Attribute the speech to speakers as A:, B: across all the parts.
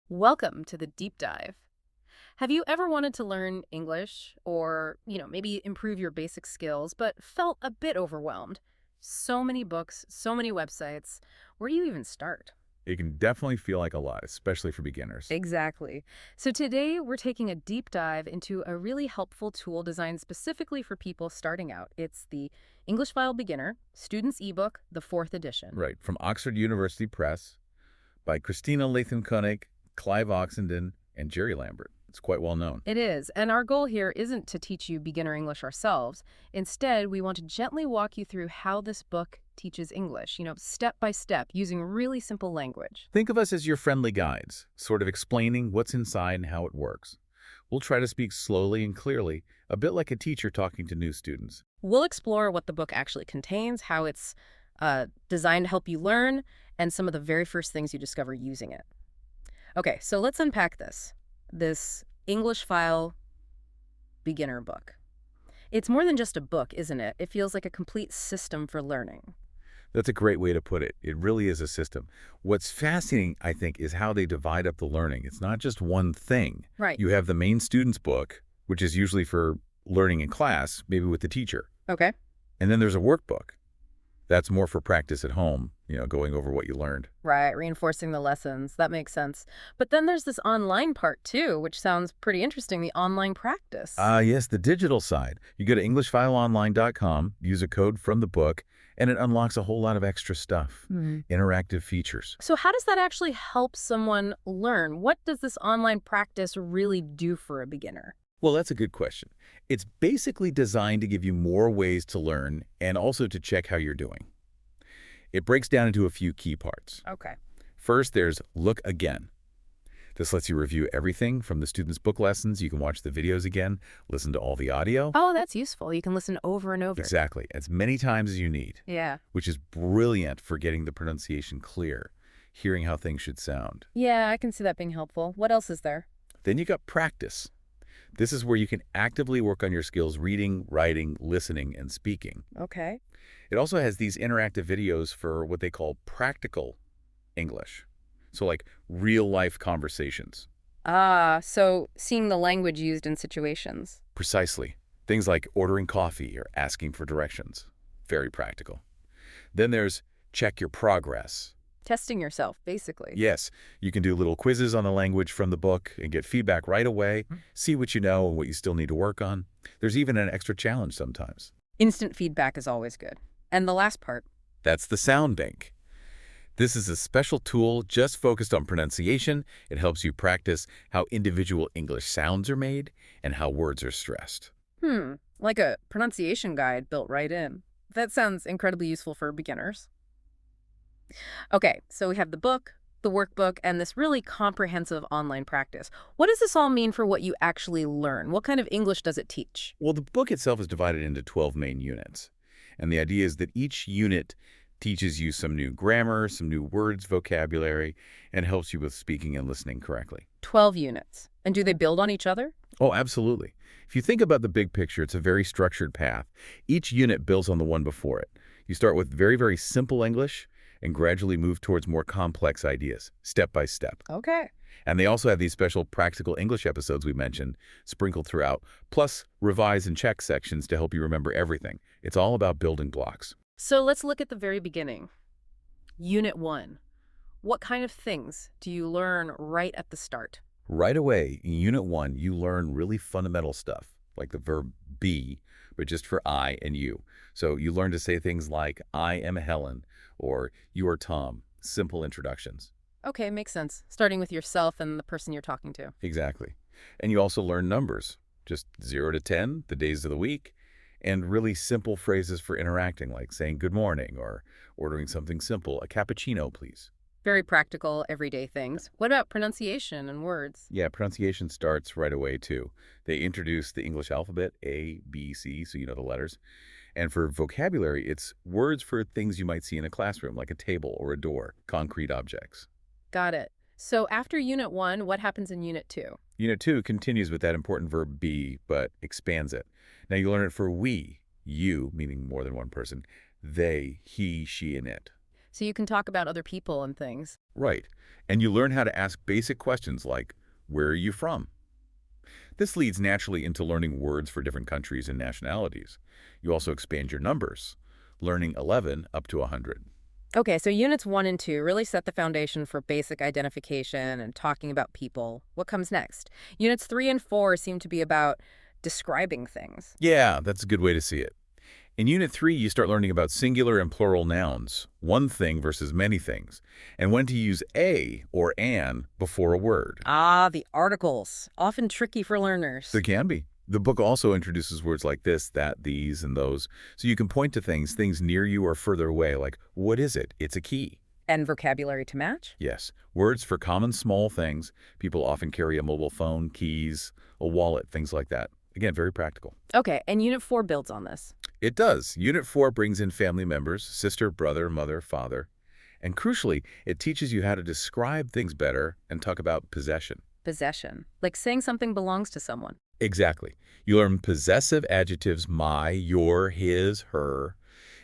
A: Welcome to the deep dive. Have you ever wanted to learn English or, maybe improve your basic skills, but felt a bit overwhelmed? So many books, so many websites. Where do you even start?
B: It can definitely feel like a lot, especially for beginners.
A: Exactly. So today we're taking a deep dive into a really helpful tool designed specifically for people starting out. It's the English File Beginner Student's eBook, the fourth edition.
B: Right, from Oxford University Press by Christina Latham Koenig, Clive Oxenden, and Jerry Lambert. It's quite well known.
A: It is, and our goal here isn't to teach you beginner English ourselves. Instead, we want to gently walk you through how this book teaches English, step by step, using really simple language.
B: Think of us as your friendly guides, sort of explaining what's inside and how it works. We'll try to speak slowly and clearly, a bit like a teacher talking to new students.
A: We'll explore what the book actually contains, how it's designed to help you learn, and some of the very first things you discover using it. Okay, so let's unpack this English File Beginner book. It's more than just a book, isn't it? It feels like a complete system for learning.
B: That's a great way to put it. It really is a system. What's fascinating, I think, is how they divide up the learning. It's not just one thing.
A: Right.
B: You have the main student's book, which is usually for learning in class, maybe with the teacher.
A: Okay.
B: And then there's a workbook. That's more for practice at home, going over what you learned.
A: Right, reinforcing the lessons. That makes sense. But then there's this online part too, which sounds pretty interesting, the online practice.
B: Yes, the digital side. You go to EnglishFileOnline.com, use a code from the book, and it unlocks a whole lot of extra stuff, interactive features.
A: So how does that actually help someone learn? What does this online practice really do for a beginner?
B: Well, that's a good question. It's basically designed to give you more ways to learn and also to check how you're doing. It breaks down into a few key parts.
A: Okay.
B: First, there's Look Again. This lets you review everything from the student's book lessons. You can watch the videos again, listen to all the audio.
A: Oh, that's useful. You can listen over and over.
B: Exactly, as many times as you need,
A: Yeah.
B: which is brilliant for getting the pronunciation clear, hearing how things should sound.
A: Yeah, I can see that being helpful. What else is there?
B: Then you got practice. This is where you can actively work on your skills reading, writing, listening, and speaking.
A: Okay.
B: It also has these interactive videos for what they call practical English. So like real-life conversations.
A: Ah, so seeing the language used in situations.
B: Precisely. Things like ordering coffee or asking for directions. Very practical. Then there's Check Your Progress.
A: Testing yourself, basically.
B: Yes, you can do little quizzes on the language from the book and get feedback right away, see what you know and what you still need to work on. There's even an extra challenge sometimes.
A: Instant feedback is always good. And the last part.
B: That's the Sound Bank. This is a special tool just focused on pronunciation. It helps you practice how individual English sounds are made and how words are stressed.
A: Like a pronunciation guide built right in. That sounds incredibly useful for beginners. Okay, so we have the book, the workbook, and this really comprehensive online practice. What does this all mean for what you actually learn? What kind of English does it teach?
B: Well, the book itself is divided into 12 main units. And the idea is that each unit teaches you some new grammar, some new words, vocabulary, and helps you with speaking and listening correctly.
A: 12 units. And do they build on each other?
B: Oh, absolutely. If you think about the big picture, it's a very structured path. Each unit builds on the one before it. You start with very, very simple English and gradually move towards more complex ideas, step by step.
A: Okay.
B: And they also have these special practical English episodes we mentioned sprinkled throughout, plus revise and check sections to help you remember everything. It's all about building blocks.
A: So let's look at the very beginning. Unit 1. What kind of things do you learn right at the start?
B: Right away, in Unit 1, you learn really fundamental stuff, like the verb be, but just for I and you. So you learn to say things like, I am Helen, or you are Tom, simple introductions.
A: Okay, makes sense. Starting with yourself and the person you're talking to.
B: Exactly. And you also learn numbers, just 0 to 10, the days of the week, and really simple phrases for interacting, like saying good morning or ordering something simple, a cappuccino, please.
A: Very practical, everyday things. What about pronunciation and words?
B: Yeah, pronunciation starts right away, too. They introduce the English alphabet, A, B, C, so you know the letters. And for vocabulary, it's words for things you might see in a classroom, like a table or a door, concrete objects.
A: Got it. So after Unit 1, what happens in Unit 2?
B: Unit 2 continues with that important verb be, but expands it. Now you learn it for we, you, meaning more than one person, they, he, she, and it.
A: So you can talk about other people and things.
B: Right. And you learn how to ask basic questions like, where are you from? This leads naturally into learning words for different countries and nationalities. You also expand your numbers, learning 11 up to 100.
A: Okay, so units 1 and 2 really set the foundation for basic identification and talking about people. What comes next? Units 3 and 4 seem to be about describing things.
B: Yeah, that's a good way to see it. In Unit 3, you start learning about singular and plural nouns, one thing versus many things, and when to use a or an before a word.
A: Ah, the articles, often tricky for learners.
B: They can be. The book also introduces words like this, that, these, and those, so you can point to things near you or further away, like, what is it? It's a key.
A: And vocabulary to match?
B: Yes, words for common small things. People often carry a mobile phone, keys, a wallet, things like that. Again, very practical.
A: Okay, and Unit 4 builds on this.
B: It does. Unit 4 brings in family members, sister, brother, mother, father. And crucially, it teaches you how to describe things better and talk about possession.
A: Possession, like saying something belongs to someone.
B: Exactly. You learn possessive adjectives, my, your, his, her,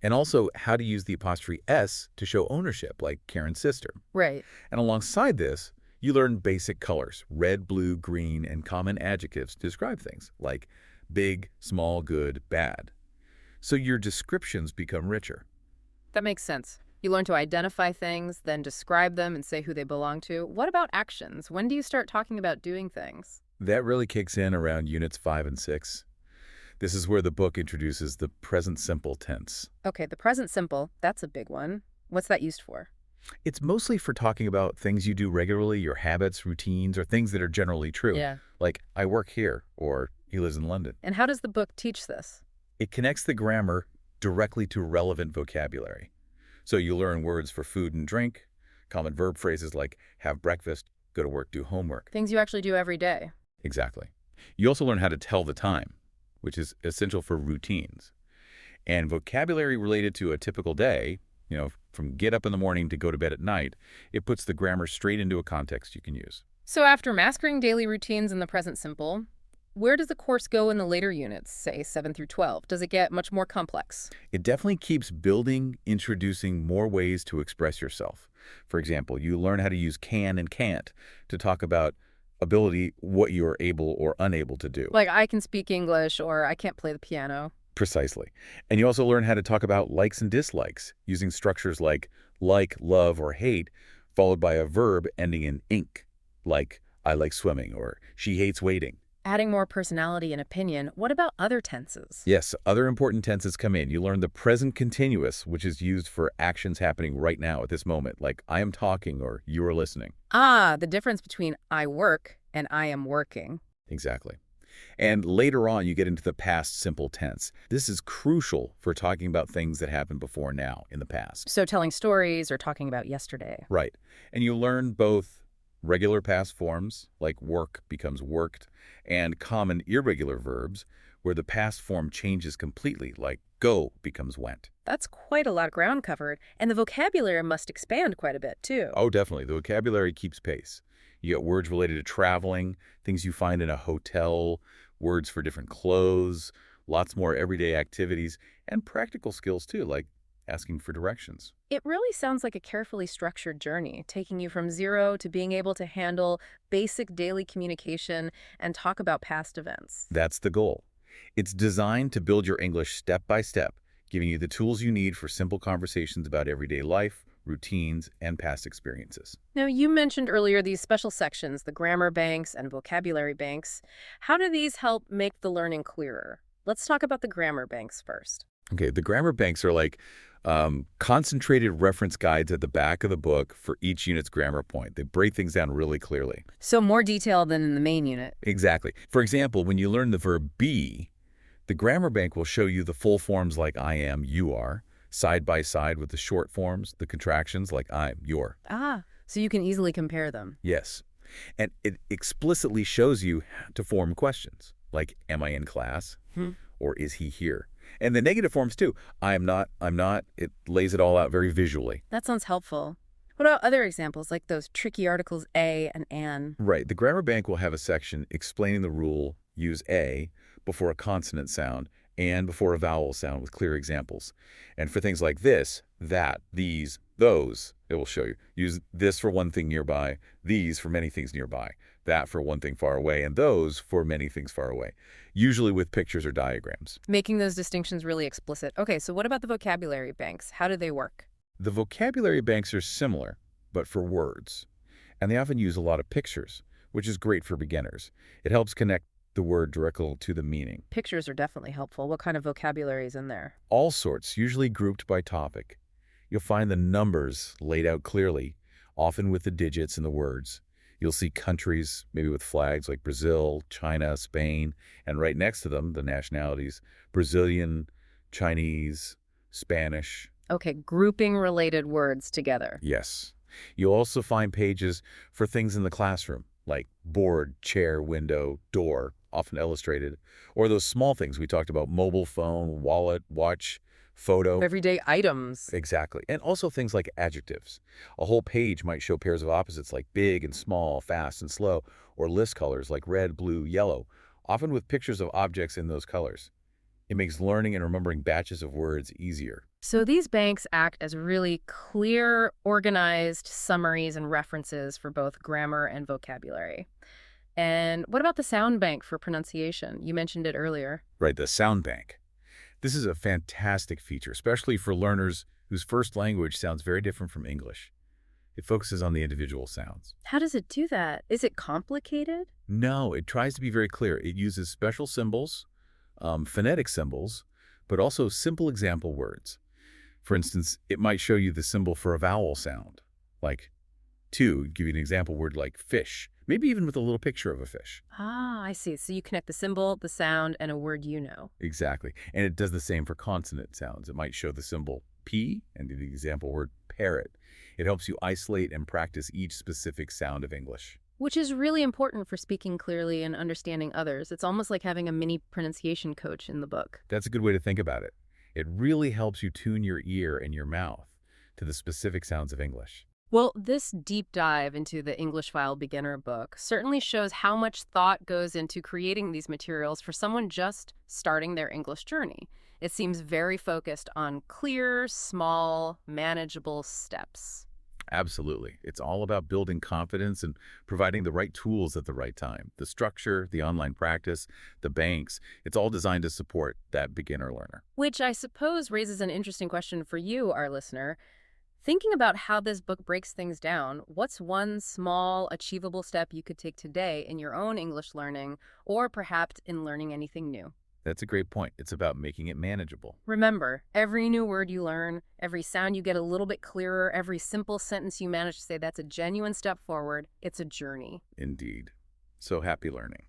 B: and also how to use the apostrophe S to show ownership, like Karen's sister.
A: Right.
B: And alongside this, you learn basic colors, red, blue, green, and common adjectives to describe things, like big, small, good, bad. So your descriptions become richer.
A: That makes sense. You learn to identify things, then describe them and say who they belong to. What about actions? When do you start talking about doing things?
B: That really kicks in around Units 5 and 6. This is where the book introduces the present simple tense.
A: Okay, the present simple, that's a big one. What's that used for?
B: It's mostly for talking about things you do regularly, your habits, routines, or things that are generally true.
A: Yeah.
B: Like, I work here, or he lives in London.
A: And how does the book teach this?
B: It connects the grammar directly to relevant vocabulary. So you learn words for food and drink, common verb phrases like have breakfast, go to work, do homework.
A: Things you actually do every day.
B: Exactly. You also learn how to tell the time, which is essential for routines. And vocabulary related to a typical day, from get up in the morning to go to bed at night, it puts the grammar straight into a context you can use.
A: So after mastering daily routines in the present simple, where does the course go in the later units, say 7 through 12? Does it get much more complex?
B: It definitely keeps building, introducing more ways to express yourself. For example, you learn how to use can and can't to talk about ability, what you are able or unable to do.
A: Like I can speak English or I can't play the piano.
B: Precisely. And you also learn how to talk about likes and dislikes, using structures like, love, or hate, followed by a verb ending in ink, like I like swimming or she hates waiting.
A: Adding more personality and opinion, what about other tenses?
B: Yes, other important tenses come in. You learn the present continuous, which is used for actions happening right now at this moment, like I am talking or you are listening.
A: Ah, the difference between I work and I am working.
B: Exactly. And later on, you get into the past simple tense. This is crucial for talking about things that happened before now in the past.
A: So telling stories or talking about yesterday.
B: Right. And you learn both regular past forms, like work becomes worked, and common irregular verbs, where the past form changes completely, like go becomes went.
A: That's quite a lot of ground covered, and the vocabulary must expand quite a bit, too.
B: Oh, definitely. The vocabulary keeps pace. You get words related to traveling, things you find in a hotel, words for different clothes, lots more everyday activities, and practical skills, too, like asking for directions.
A: It really sounds like a carefully structured journey, taking you from zero to being able to handle basic daily communication and talk about past events.
B: That's the goal. It's designed to build your English step by step, giving you the tools you need for simple conversations about everyday life, routines, and past experiences.
A: Now, you mentioned earlier these special sections, the grammar banks and vocabulary banks. How do these help make the learning clearer? Let's talk about the grammar banks first.
B: Okay, the grammar banks are like concentrated reference guides at the back of the book for each unit's grammar point. They break things down really clearly.
A: So more detail than in the main unit.
B: Exactly. For example, when you learn the verb be, the grammar bank will show you the full forms like I am, you are, side by side with the short forms, the contractions like I'm, your.
A: Ah, so you can easily compare them.
B: Yes. And it explicitly shows you how to form questions like, am I in class? Or is he here? And the negative forms too. I'm not. It lays it all out very visually.
A: That sounds helpful. What about other examples like those tricky articles a and an?
B: Right. The grammar bank will have a section explaining the rule, use a before a consonant sound and before a vowel sound with clear examples. And for things like this, that, these, Those, it will show you. Use this for one thing nearby, these for many things nearby, that for one thing far away, and those for many things far away, usually with pictures or diagrams.
A: Making those distinctions really explicit. Okay, so what about the vocabulary banks? How do they work?
B: The vocabulary banks are similar, but for words. And they often use a lot of pictures, which is great for beginners. It helps connect the word directly to the meaning.
A: Pictures are definitely helpful. What kind of vocabulary is in there?
B: All sorts, usually grouped by topic. You'll find the numbers laid out clearly, often with the digits and the words. You'll see countries, maybe with flags like Brazil, China, Spain, and right next to them, the nationalities, Brazilian, Chinese, Spanish.
A: Okay, grouping related words together.
B: Yes. You'll also find pages for things in the classroom, like board, chair, window, door, often illustrated, or those small things we talked about, mobile phone, wallet, watch, photo.
A: Everyday items.
B: Exactly. And also things like adjectives. A whole page might show pairs of opposites like big and small, fast and slow, or list colors like red, blue, yellow, often with pictures of objects in those colors. It makes learning and remembering batches of words easier.
A: So these banks act as really clear, organized summaries and references for both grammar and vocabulary. And what about the sound bank for pronunciation? You mentioned it earlier.
B: Right, the sound bank. This is a fantastic feature, especially for learners whose first language sounds very different from English. It focuses on the individual sounds.
A: How does it do that? Is it complicated?
B: No, it tries to be very clear. It uses special symbols, phonetic symbols, but also simple example words. For instance, it might show you the symbol for a vowel sound, like to, give you an example word like fish, maybe even with a little picture of a fish.
A: Ah, I see. So you connect the symbol, the sound, and a word you know.
B: Exactly. And it does the same for consonant sounds. It might show the symbol P and the example word parrot. It helps you isolate and practice each specific sound of English.
A: Which is really important for speaking clearly and understanding others. It's almost like having a mini pronunciation coach in the book.
B: That's a good way to think about it. It really helps you tune your ear and your mouth to the specific sounds of English.
A: Well, this deep dive into the English File Beginner book certainly shows how much thought goes into creating these materials for someone just starting their English journey. It seems very focused on clear, small, manageable steps.
B: Absolutely. It's all about building confidence and providing the right tools at the right time. The structure, the online practice, the banks, it's all designed to support that beginner learner.
A: Which I suppose raises an interesting question for you, our listener. Thinking about how this book breaks things down, what's one small, achievable step you could take today in your own English learning, or perhaps in learning anything new?
B: That's a great point. It's about making it manageable.
A: Remember, every new word you learn, every sound you get a little bit clearer, every simple sentence you manage to say, that's a genuine step forward. It's a journey.
B: Indeed. So happy learning.